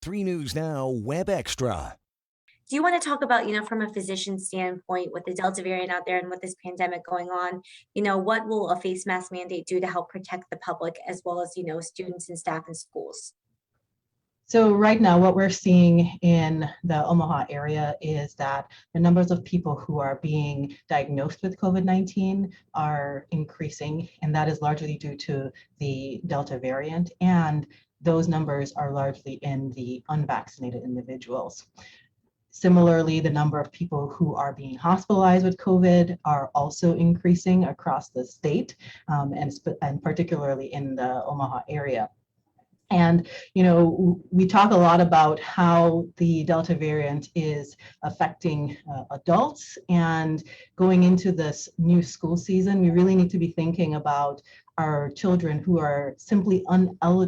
3 News Now Web Extra. Do you want to talk about, from a physician standpoint, with the Delta variant out there and with this pandemic going on, what will a face mask mandate do to help protect the public as well as, students and staff in schools? So right now, what we're seeing in the Omaha area is that the numbers of people who are being diagnosed with COVID-19 are increasing, and that is largely due to the Delta variant, and those numbers are largely in the unvaccinated individuals. Similarly, the number of people who are being hospitalized with COVID are also increasing across the state, and particularly in the Omaha area. And, we talk a lot about how the Delta variant is affecting adults, and going into this new school season, we really need to be thinking about our children who are simply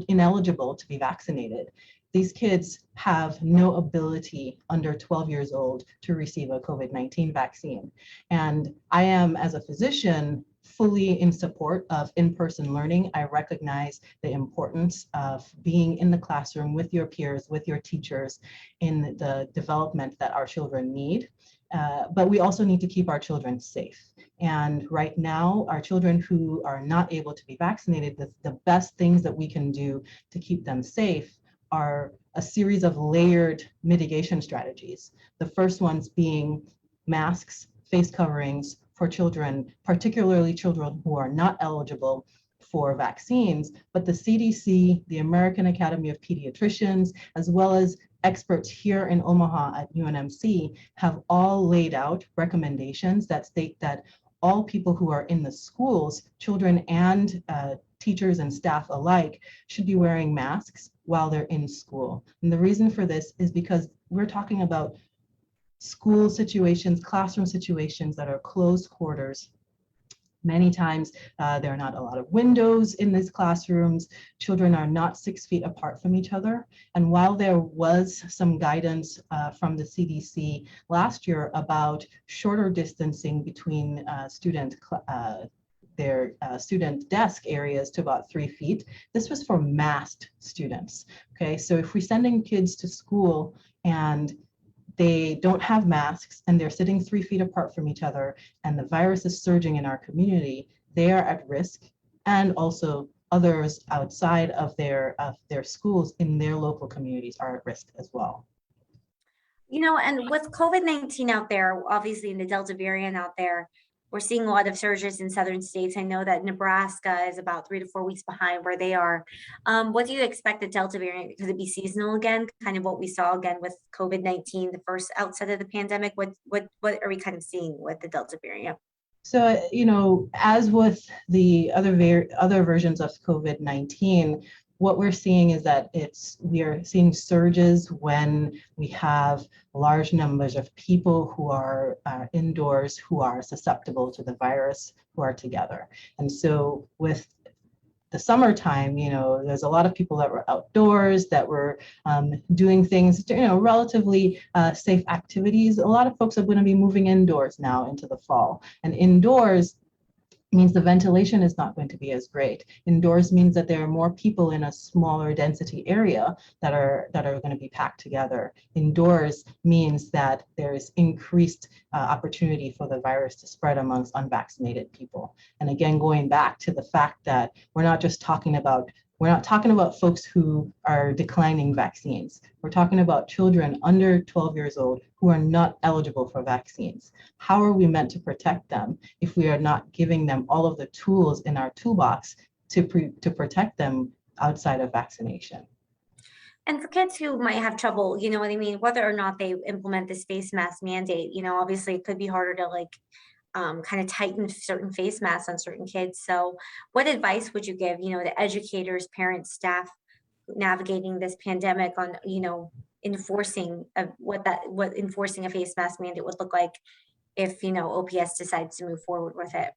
ineligible to be vaccinated. These kids have no ability under 12 years old to receive a COVID-19 vaccine. And I am, as a physician, fully in support of in-person learning. I recognize the importance of being in the classroom with your peers, with your teachers, in the development that our children need. But we also need to keep our children safe. And right now, our children who are not able to be vaccinated, the best things that we can do to keep them safe are a series of layered mitigation strategies. The first ones being masks, face coverings for children, particularly children who are not eligible for vaccines, but the CDC, the American Academy of Pediatricians, as well as experts here in Omaha at UNMC have all laid out recommendations that state that all people who are in the schools, children and teachers and staff alike, should be wearing masks while they're in school. And the reason for this is because we're talking about school situations, classroom situations that are closed quarters. Many times there are not a lot of windows in these classrooms. Children are not 6 feet apart from each other. And while there was some guidance from the CDC last year about shorter distancing between their student desk areas to about 3 feet, this was for masked students. Okay, so if we're sending kids to school and they don't have masks and they're sitting 3 feet apart from each other and the virus is surging in our community, they are at risk, and also others outside of their schools in their local communities are at risk as well. And with COVID-19 out there, obviously, in the Delta variant out there, we're seeing a lot of surges in southern states. I know that Nebraska is about 3 to 4 weeks behind where they are. What do you expect the Delta variant? Could it be seasonal again? Kind of what we saw again with COVID-19, the first outset of the pandemic. What are we kind of seeing with the Delta variant? So, as with the other versions of COVID-19, what we're seeing is that we are seeing surges when we have large numbers of people who are indoors, who are susceptible to the virus, who are together. And so with the summertime, there's a lot of people that were outdoors, that were doing things, relatively safe activities. A lot of folks are going to be moving indoors now into the fall. And indoors means the ventilation is not going to be as great. Indoors means that there are more people in a smaller density area that are going to be packed together. Indoors means that there's increased opportunity for the virus to spread amongst unvaccinated people. And again, going back to the fact that we're not talking about folks who are declining vaccines. We're talking about children under 12 years old who are not eligible for vaccines. How are we meant to protect them if we are not giving them all of the tools in our toolbox to protect them outside of vaccination? And for kids who might have trouble, you know what I mean, whether or not they implement this face mask mandate, obviously it could be harder to kind of tighten certain face masks on certain kids. So what advice would you give, to educators, parents, staff navigating this pandemic on, enforcing what enforcing a face mask mandate would look like if, OPS decides to move forward with it?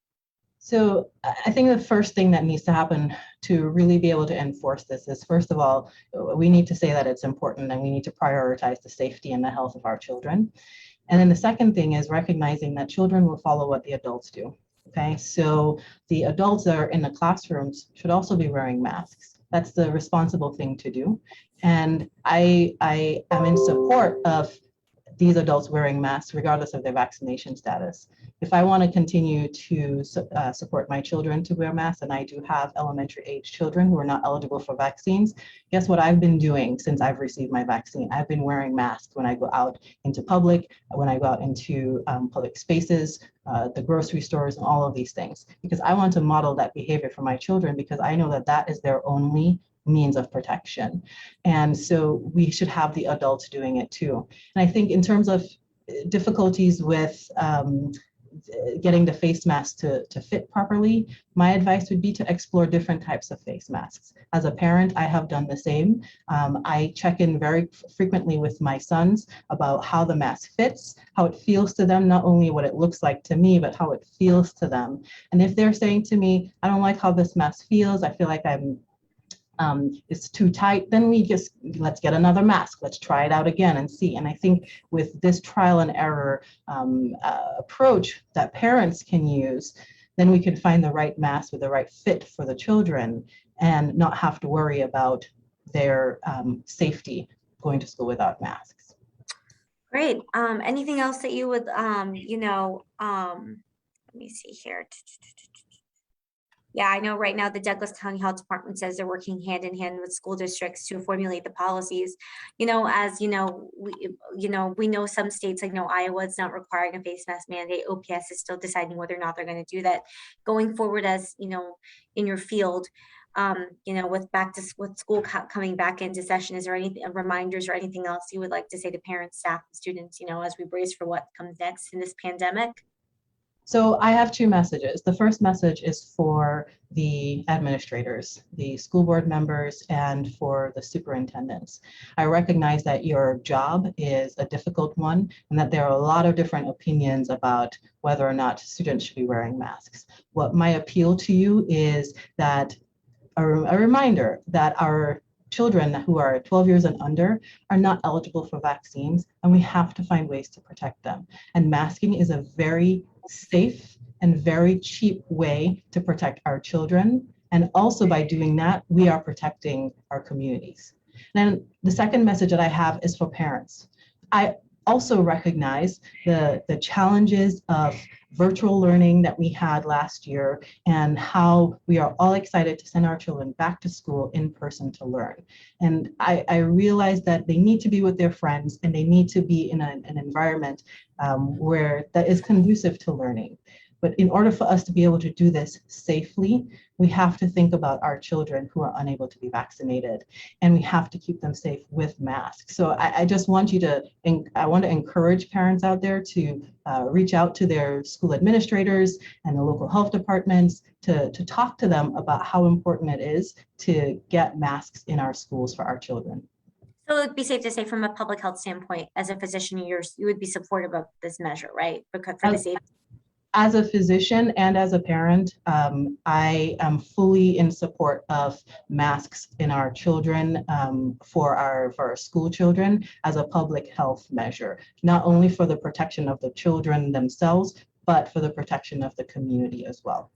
So I think the first thing that needs to happen to really be able to enforce this is, first of all, we need to say that it's important and we need to prioritize the safety and the health of our children. And then the second thing is recognizing that children will follow what the adults do. Okay, so the adults that are in the classrooms should also be wearing masks. That's the responsible thing to do. And I am in support of these adults wearing masks regardless of their vaccination status. If I want to continue to support my children to wear masks, and I do have elementary age children who are not eligible for vaccines, guess what I've been doing since I've received my vaccine? I've been wearing masks when I go out into public, when I go out into public spaces, the grocery stores, and all of these things, because I want to model that behavior for my children, because I know that that is their only means of protection. And so we should have the adults doing it too. And I think in terms of difficulties with getting the face mask to fit properly, my advice would be to explore different types of face masks. As a parent, I have done the same. I check in very frequently with my sons about how the mask fits, how it feels to them, not only what it looks like to me, but how it feels to them. And if they're saying to me, I don't like how this mask feels, I feel like it's too tight, then let's get another mask. Let's try it out again and see. And I think with this trial and error approach that parents can use, then we can find the right mask with the right fit for the children and not have to worry about their safety going to school without masks. Great. Anything else that you would, let me see here. Yeah, I know right now the Douglas County Health Department says they're working hand in hand with school districts to formulate the policies. As we know some states, like Iowa is not requiring a face mask mandate. OPS is still deciding whether or not they're going to do that. Going forward, as in your field, with school coming back into session, is there any reminders or anything else you would like to say to parents, staff, and students, as we brace for what comes next in this pandemic? So I have two messages. The first message is for the administrators, the school board members, and for the superintendents. I recognize that your job is a difficult one and that there are a lot of different opinions about whether or not students should be wearing masks. What my appeal to you is that a reminder that our children who are 12 years and under are not eligible for vaccines, and we have to find ways to protect them. And masking is a very safe and very cheap way to protect our children. And also by doing that, we are protecting our communities. Then the second message that I have is for parents. I also recognize the challenges of virtual learning that we had last year and how we are all excited to send our children back to school in person to learn. And I realize that they need to be with their friends and they need to be in an environment where that is conducive to learning. But in order for us to be able to do this safely, we have to think about our children who are unable to be vaccinated, and we have to keep them safe with masks. So I just want I want to encourage parents out there to reach out to their school administrators and the local health departments to talk to them about how important it is to get masks in our schools for our children. So it would be safe to say, from a public health standpoint, as a physician, you would be supportive of this measure, right? Because for the safety. As a physician and as a parent, I am fully in support of masks in our children, for our school children, as a public health measure, not only for the protection of the children themselves, but for the protection of the community as well.